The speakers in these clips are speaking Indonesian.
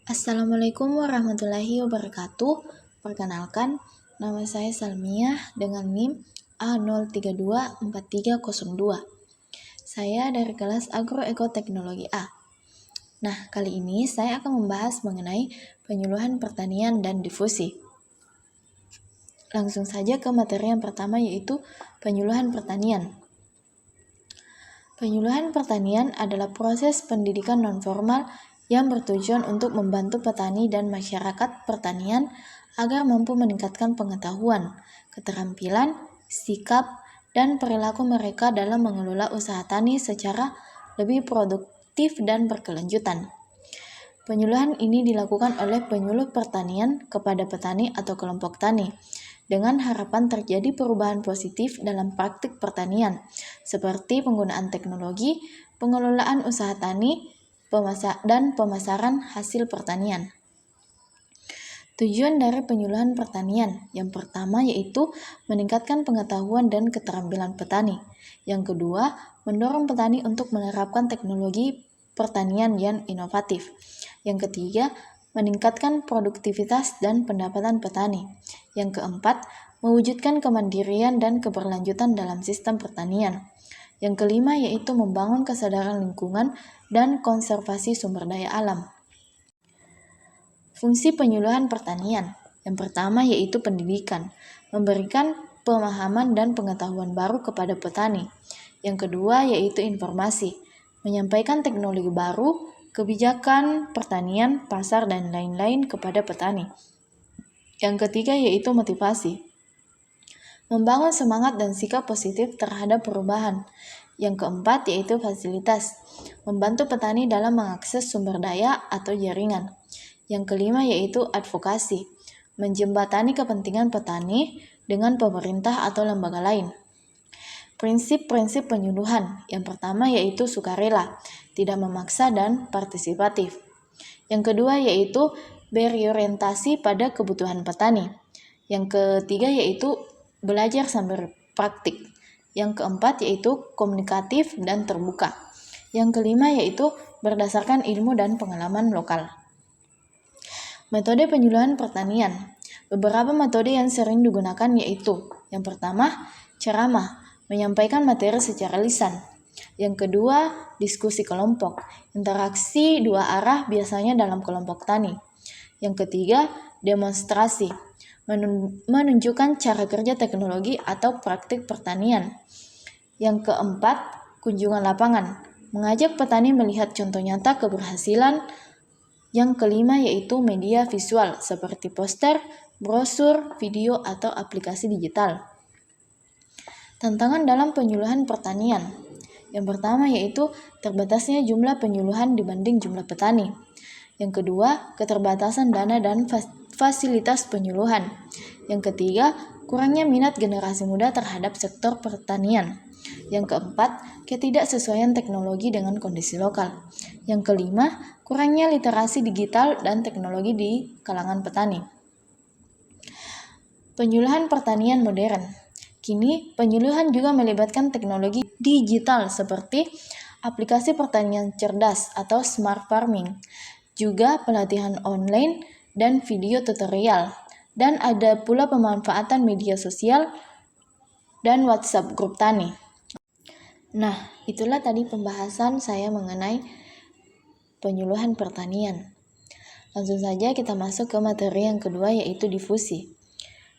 Assalamualaikum warahmatullahi wabarakatuh. Perkenalkan, nama saya Salmiah dengan NIM A0324302. Saya dari kelas Agroekoteknologi A. Nah, kali ini saya akan membahas mengenai penyuluhan pertanian dan difusi. Langsung saja ke materi yang pertama, yaitu penyuluhan pertanian. Penyuluhan pertanian adalah proses pendidikan non-formal yang bertujuan untuk membantu petani dan masyarakat pertanian agar mampu meningkatkan pengetahuan, keterampilan, sikap, dan perilaku mereka dalam mengelola usaha tani secara lebih produktif dan berkelanjutan. Penyuluhan ini dilakukan oleh penyuluh pertanian kepada petani atau kelompok tani, dengan harapan terjadi perubahan positif dalam praktik pertanian, seperti penggunaan teknologi, pengelolaan usaha tani, dan pemasaran hasil pertanian. Tujuan dari penyuluhan pertanian yang pertama yaitu meningkatkan pengetahuan dan keterampilan petani. Yang kedua, mendorong petani untuk menerapkan teknologi pertanian yang inovatif. Yang ketiga, meningkatkan produktivitas dan pendapatan petani. Yang keempat, mewujudkan kemandirian dan keberlanjutan dalam sistem pertanian. Yang kelima yaitu membangun kesadaran lingkungan dan konservasi sumber daya alam. Fungsi penyuluhan pertanian yang pertama yaitu pendidikan, memberikan pemahaman dan pengetahuan baru kepada petani. Yang kedua yaitu informasi, menyampaikan teknologi baru, kebijakan pertanian, pasar, dan lain-lain kepada petani. Yang ketiga yaitu motivasi, membangun semangat dan sikap positif terhadap perubahan. Yang keempat yaitu fasilitas, membantu petani dalam mengakses sumber daya atau jaringan. Yang kelima yaitu advokasi, menjembatani kepentingan petani dengan pemerintah atau lembaga lain. Prinsip-prinsip penyuluhan yang pertama yaitu sukarela, tidak memaksa dan partisipatif. Yang kedua yaitu berorientasi pada kebutuhan petani. Yang ketiga yaitu belajar sambil praktik. Yang keempat yaitu komunikatif dan terbuka. Yang kelima yaitu berdasarkan ilmu dan pengalaman lokal. Metode penyuluhan pertanian. Beberapa metode yang sering digunakan yaitu yang pertama, ceramah, menyampaikan materi secara lisan. Yang kedua, diskusi kelompok, interaksi dua arah biasanya dalam kelompok tani. Yang ketiga, demonstrasi, menunjukkan cara kerja teknologi atau praktik pertanian. Yang keempat, kunjungan lapangan, mengajak petani melihat contoh nyata keberhasilan. Yang kelima yaitu media visual seperti poster, brosur, video, atau aplikasi digital. Tantangan dalam penyuluhan pertanian. Yang pertama yaitu terbatasnya jumlah penyuluhan dibanding jumlah petani. Yang kedua, keterbatasan dana dan fasilitas penyuluhan. Yang ketiga, kurangnya minat generasi muda terhadap sektor pertanian. Yang keempat, ketidaksesuaian teknologi dengan kondisi lokal. Yang kelima, kurangnya literasi digital dan teknologi di kalangan petani. Penyuluhan pertanian modern. Kini, penyuluhan juga melibatkan teknologi digital seperti aplikasi pertanian cerdas atau smart farming, juga pelatihan online dan video tutorial, dan ada pula pemanfaatan media sosial dan WhatsApp grup tani. Nah, itulah tadi pembahasan saya mengenai penyuluhan pertanian. Langsung saja kita masuk ke materi yang kedua yaitu difusi.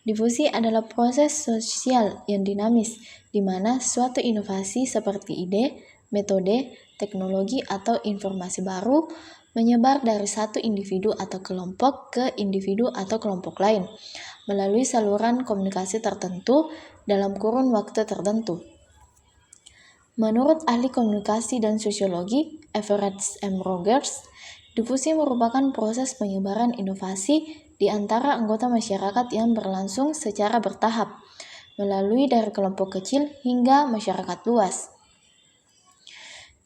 Difusi adalah proses sosial yang dinamis di mana suatu inovasi seperti ide, metode, teknologi, atau informasi baru menyebar dari satu individu atau kelompok ke individu atau kelompok lain melalui saluran komunikasi tertentu dalam kurun waktu tertentu. Menurut ahli komunikasi dan sosiologi Everett M. Rogers, difusi merupakan proses penyebaran inovasi di antara anggota masyarakat yang berlangsung secara bertahap, melalui dari kelompok kecil hingga masyarakat luas.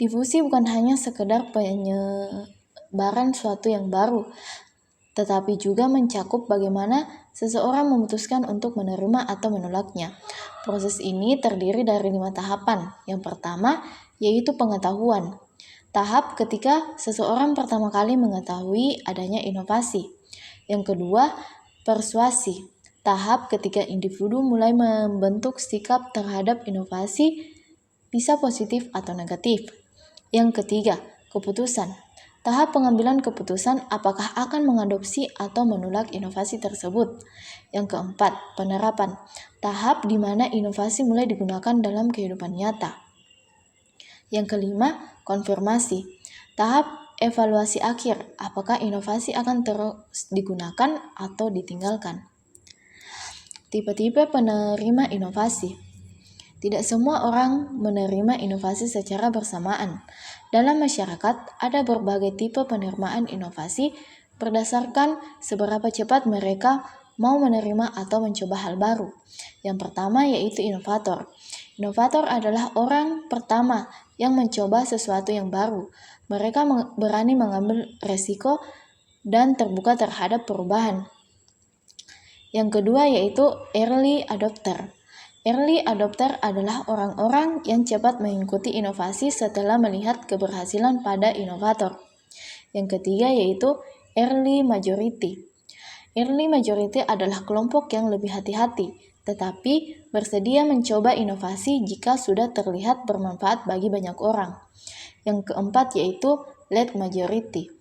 Difusi bukan hanya sekedar penyebaran suatu yang baru, tetapi juga mencakup bagaimana seseorang memutuskan untuk menerima atau menolaknya. Proses ini terdiri dari 5 tahapan. Yang pertama yaitu pengetahuan. tahap ketika seseorang pertama kali mengetahui adanya inovasi. Yang kedua, persuasi, tahap ketika individu mulai membentuk sikap terhadap inovasi, bisa positif atau negatif. Yang ketiga, keputusan, tahap pengambilan keputusan apakah akan mengadopsi atau menolak inovasi tersebut. Yang keempat, penerapan, tahap di mana inovasi mulai digunakan dalam kehidupan nyata. Yang kelima, konfirmasi, tahap evaluasi akhir, apakah inovasi akan terus digunakan atau ditinggalkan. Tipe-tipe penerima inovasi. Tidak semua orang menerima inovasi secara bersamaan. Dalam masyarakat, ada berbagai tipe penerimaan inovasi berdasarkan seberapa cepat mereka mau menerima atau mencoba hal baru. Yang pertama yaitu inovator. Inovator adalah orang pertama yang mencoba sesuatu yang baru. Mereka berani mengambil resiko dan terbuka terhadap perubahan. Yang kedua yaitu early adopter. Early adopter adalah orang-orang yang cepat mengikuti inovasi setelah melihat keberhasilan pada inovator. Yang ketiga yaitu early majority. Early majority adalah kelompok yang lebih hati-hati, tetapi bersedia mencoba inovasi jika sudah terlihat bermanfaat bagi banyak orang. Yang keempat yaitu late majority.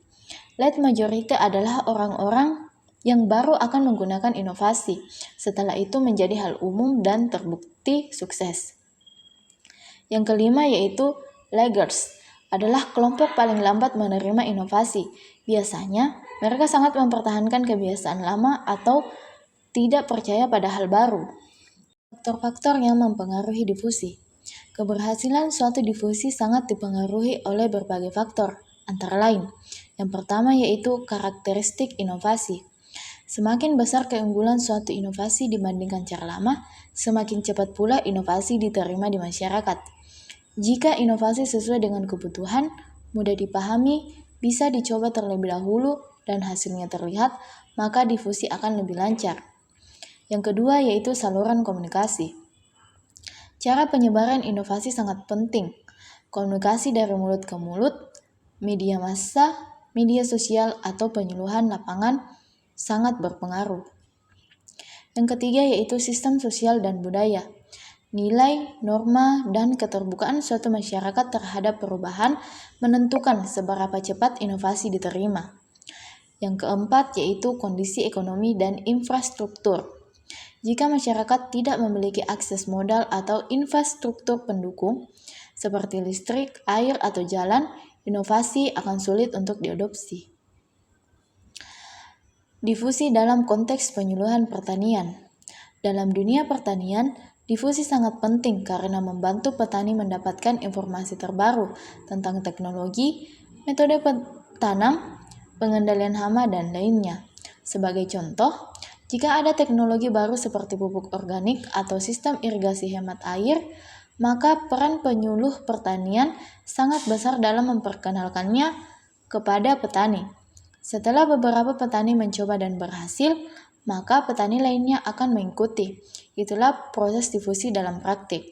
Late majority adalah orang-orang yang baru akan menggunakan inovasi, setelah itu menjadi hal umum dan terbukti sukses. Yang kelima yaitu laggards, adalah kelompok paling lambat menerima inovasi. Biasanya, mereka sangat mempertahankan kebiasaan lama atau tidak percaya pada hal baru. Faktor-faktor yang mempengaruhi difusi. Keberhasilan suatu difusi sangat dipengaruhi oleh berbagai faktor, antara lain. Yang pertama yaitu karakteristik inovasi. Semakin besar keunggulan suatu inovasi dibandingkan cara lama, semakin cepat pula inovasi diterima di masyarakat. Jika inovasi sesuai dengan kebutuhan, mudah dipahami, bisa dicoba terlebih dahulu, dan hasilnya terlihat, maka difusi akan lebih lancar. Yang kedua yaitu saluran komunikasi. Cara penyebaran inovasi sangat penting. Komunikasi dari mulut ke mulut, media massa, media sosial, atau penyuluhan lapangan sangat berpengaruh. Yang ketiga yaitu sistem sosial dan budaya. Nilai, norma, dan keterbukaan suatu masyarakat terhadap perubahan menentukan seberapa cepat inovasi diterima. Yang keempat yaitu kondisi ekonomi dan infrastruktur. Jika masyarakat tidak memiliki akses modal atau infrastruktur pendukung, seperti listrik, air, atau jalan, inovasi akan sulit untuk diadopsi. Difusi dalam konteks penyuluhan pertanian. Dalam dunia pertanian, difusi sangat penting karena membantu petani mendapatkan informasi terbaru tentang teknologi, metode tanam, pengendalian hama, dan lainnya. Sebagai contoh, jika ada teknologi baru seperti pupuk organik atau sistem irigasi hemat air, maka peran penyuluh pertanian sangat besar dalam memperkenalkannya kepada petani. Setelah beberapa petani mencoba dan berhasil, maka petani lainnya akan mengikuti. Itulah proses difusi dalam praktik.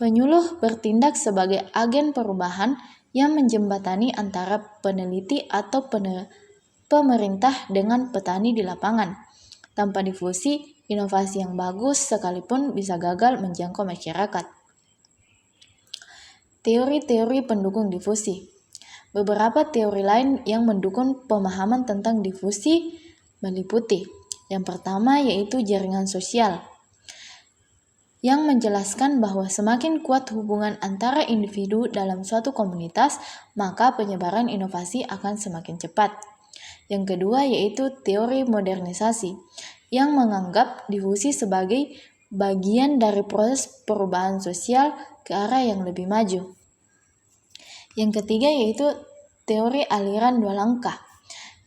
Penyuluh bertindak sebagai agen perubahan yang menjembatani antara peneliti atau pemerintah dengan petani di lapangan. Tanpa difusi, inovasi yang bagus sekalipun bisa gagal menjangkau masyarakat. Teori-teori pendukung difusi. Beberapa teori lain yang mendukung pemahaman tentang difusi meliputi. Yang pertama yaitu jaringan sosial, yang menjelaskan bahwa semakin kuat hubungan antara individu dalam suatu komunitas, maka penyebaran inovasi akan semakin cepat. Yang kedua yaitu teori modernisasi, yang menganggap difusi sebagai bagian dari proses perubahan sosial ke arah yang lebih maju. Yang ketiga yaitu teori aliran dua langkah,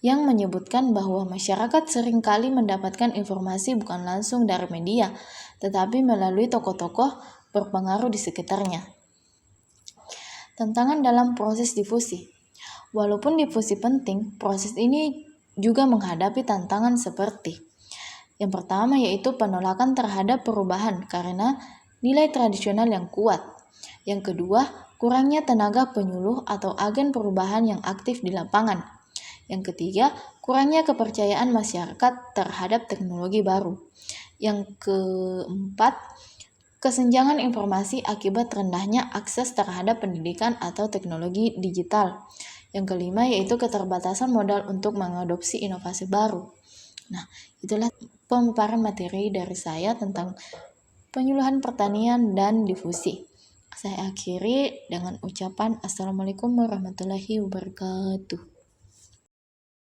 yang menyebutkan bahwa masyarakat seringkali mendapatkan informasi bukan langsung dari media, tetapi melalui tokoh-tokoh berpengaruh di sekitarnya. Tantangan dalam proses difusi. Walaupun difusi penting, proses ini juga menghadapi tantangan seperti yang pertama yaitu penolakan terhadap perubahan karena nilai tradisional yang kuat. Yang kedua, kurangnya tenaga penyuluh atau agen perubahan yang aktif di lapangan. Yang ketiga, kurangnya kepercayaan masyarakat terhadap teknologi baru. Yang keempat, kesenjangan informasi akibat rendahnya akses terhadap pendidikan atau teknologi digital. Yang kelima yaitu keterbatasan modal untuk mengadopsi inovasi baru. Nah, itulah pemaparan materi dari saya tentang penyuluhan pertanian dan difusi. Saya akhiri dengan ucapan Assalamualaikum warahmatullahi wabarakatuh.